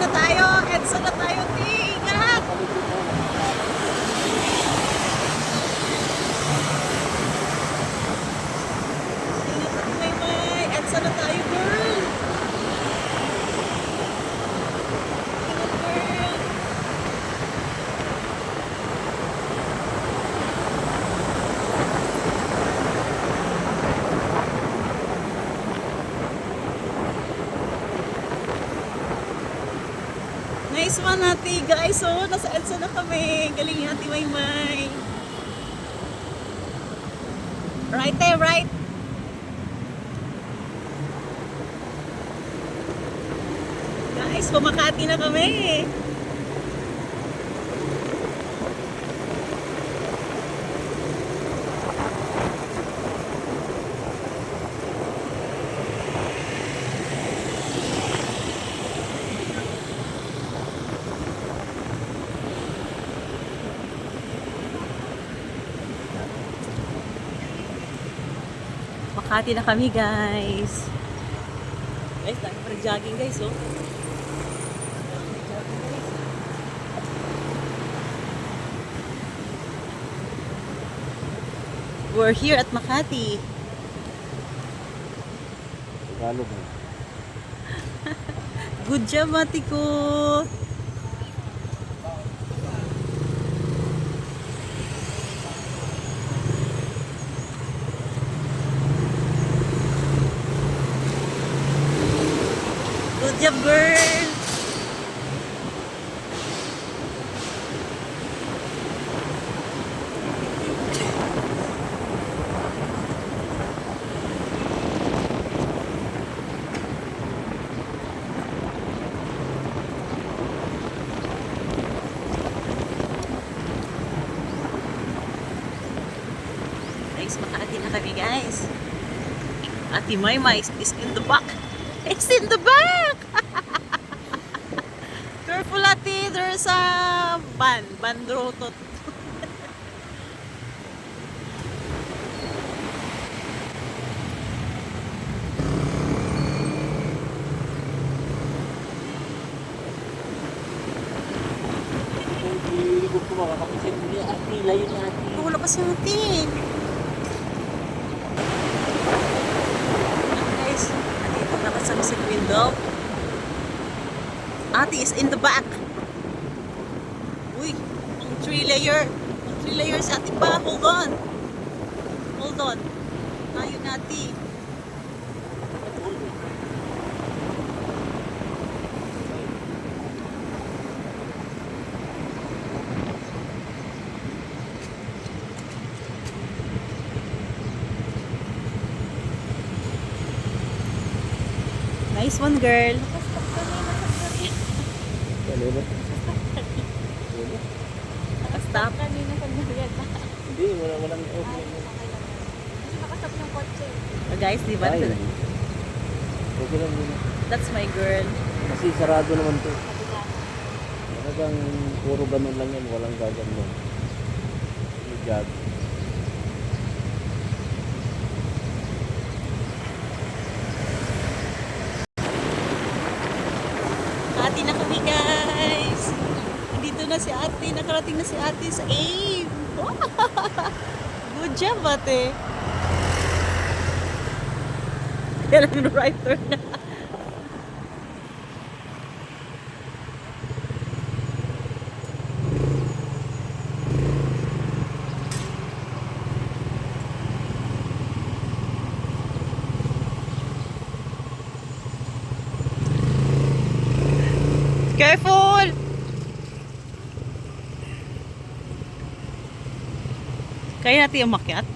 na tayo. EDSA na tayo, tingat. Ingat at may. EDSA na tayo, girl. Ingat, girl. Nice one, ate, guys. So, nasa EDSA na kami. Galing ni Ate Maymay. Right there, right. Guys, pumakati na kami. Makati na kami, guys. Guys, dami pa jogging, guys, oh. We're here at Makati. Tagalog na. Good job, ate ko. Good job, girl. Guys, Makati na kami, guys. Ate Maymay is in the back. It's in the back! Careful, ate. There's a bandrotot. Hindi ko makakapisin. Hindi, ati, layo ni ati. Wala kasi ate. Guys, nandito na kasama sa window. Ate is in the back. Uy, ang 3-layer. Ang 3-layer sa ate pa. Hold on. Hold on. Ayun, ate. Nice one, girl. Ano ba? Stop. Kanina sa Mariana. Hindi, walang open. Kasi nakasap ng kotse. Guys, di ba? Ay, okay lang yun. That's my girl. Kasi sarado naman to. Sabi nga, Talagang puro ganun lang yan, walang gagawin. May jog. Ate na kami, guys. Dito na si ate. Nakarating na si ate sa AIM. Good job, ate. Kaya lang yung right turn na. Careful! Kaya natin umakyat.